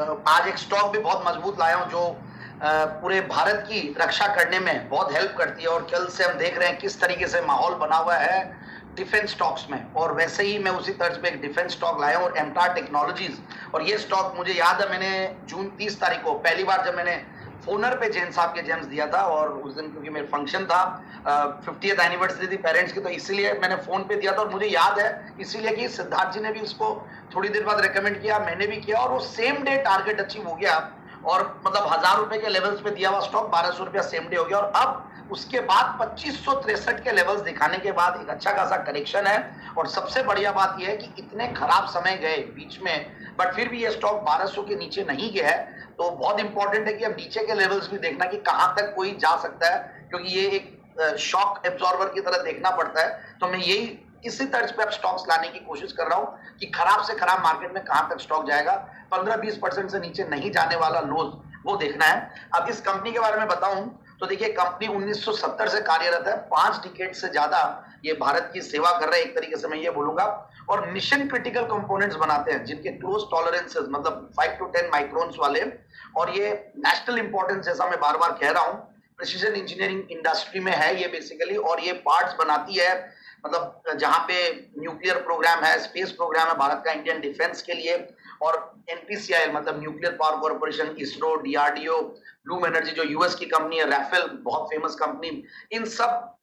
आज एक स्टॉक भी बहुत मजबूत लाया हूं जो पूरे भारत की रक्षा करने में बहुत हेल्प करती है, और कल से हम देख रहे हैं किस तरीके से माहौल बना हुआ है डिफेंस स्टॉक्स में। और वैसे ही मैं उसी तर्ज पे एक डिफेंस स्टॉक लाया हूं, एमटार टेक्नोलॉजीज। और ये स्टॉक मुझे याद है, मैंने जून 30 तारीख को पहली बार जब मैंने फोनर पे जैन साहब के जेम्स दिया था, और उस दिन क्योंकि मेरा फंक्शन था 50th एनिवर्सरी थी पेरेंट्स की, तो इसीलिए मैंने फोन पे दिया था। और मुझे याद है इसीलिए कि सिद्धार्थ जी ने भी उसको थोड़ी देर बाद रेकमेंड किया, मैंने भी किया, और वो सेम डे टारगेट अचीव हो गया। और मतलब 1000 रुपए के लेवल्स पे दिया हुआ स्टॉक 1200 रुपया सेम डे हो गया। और अब उसके बाद 2563 के लेवल्स दिखाने के बाद एक अच्छा खासा करेक्शन है। और सबसे बढ़िया बात यह है कि इतने खराब समय गए बीच में, बट फिर भी ये स्टॉक 1200 के नीचे नहीं गया है। तो बहुत इंपॉर्टेंट है कि अब नीचे के लेवल्स भी देखना कि कहां तक कोई जा सकता है, क्योंकि ये एक शॉक एब्जॉर्बर की तरह देखना पड़ता है। तो मैं यही इसी तर्ज पे अब स्टॉक्स लाने की कोशिश कर रहा हूं कि खराब से खराब मार्केट में कहां तक स्टॉक जाएगा। 15-20% से नीचे नहीं जाने वाला लोज वो देखना है। अब इस कंपनी के बारे में बताऊं तो देखिए, कंपनी 1970 से कार्यरत है, 5 डिकेड से ज्यादा ये भारत की सेवा कर रहे हैं, एक तरीके से मैं ये बोलूंगा। और मिशन क्रिटिकल कंपोनेंट्स बनाते हैं जिनके क्लोज टॉलरेंसेस मतलब 5 to 10 माइक्रोन्स वाले। और ये नेशनल इंपॉर्टेंस, जैसा मैं बार बार कह रहा हूं, प्रिसीजन इंजीनियरिंग इंडस्ट्री में है ये बेसिकली। और ये पार्ट्स बनाती है, मतलब जहां पे न्यूक्लियर प्रोग्राम है, स्पेस प्रोग्राम है भारत का इंडियन डिफेंस के लिए। और एनपीसीआईएल मतलब nuclear power corporation, ISRO, DRDO, Bloom energy जो यूएस की कंपनी है, राफेल बहुत फेमस कंपनी, इन सब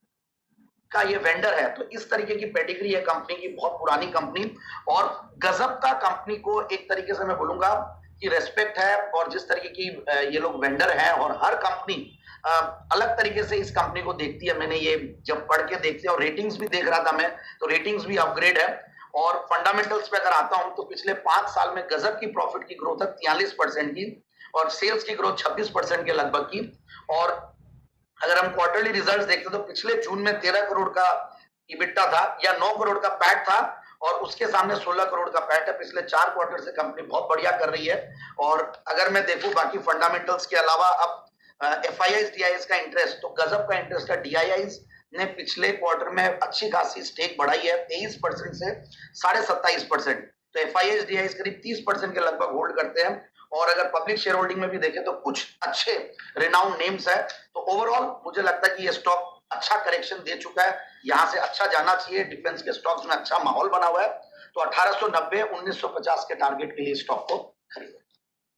का ये वेंडर है। तो इस तरीके की पेडिग्री है कंपनी की, बहुत पुरानी कंपनी। और गजब का कंपनी को एक तरीके से मैं बोलूंगा कि रेस्पेक्ट है। और जिस तरीके की ये लोग वेंडर हैं, और हर कंपनी अलग तरीके से इस कंपनी को देखती है। मैंने ये जब पढ़ के देखते हैं, और रेटिंग्स भी देख रहा था मैं, तो रेटिंग्स भी अपग्रेड है। और फंडामेंटल्स पे अगर आता हूं तो पिछले 5 साल में गजब की प्रॉफिट की ग्रोथ है 43% की, और सेल्स की ग्रोथ 26% के लगभग की। और अगर हम क्वार्टरली रिजल्ट्स देखते तो पिछले जून में 13 करोड़ का इबिट्टा था, या 9 करोड़ का पैट था, और उसके सामने 16 करोड़ का पैट है। पिछले 4 क्वार्टर से कंपनी बहुत बढ़िया कर रही है। और अगर मैं देखूं बाकी फंडामेंटल्स के अलावा, अब एफआईआईज डीआईएस का इंटरेस्ट तो गजब का इंटरेस्ट है। डीआईआईज ने पिछले क्वार्टर में अच्छी खासी स्टेक बढ़ाई है 23% से 27.5%। तो एफआईआईज डीआईएस करीब 30% के लगभग होल्ड करते हैं। और अगर पब्लिक शेयर होल्डिंग में भी देखें तो कुछ अच्छे रिनाउंड नेम्स है। तो ओवरऑल मुझे लगता है कि ये स्टॉक अच्छा करेक्शन दे चुका है, यहां से अच्छा जाना चाहिए। डिफेंस के स्टॉक्स में अच्छा माहौल बना हुआ है। तो 1890 1950 के टारगेट के लिए स्टॉक को खरीदें।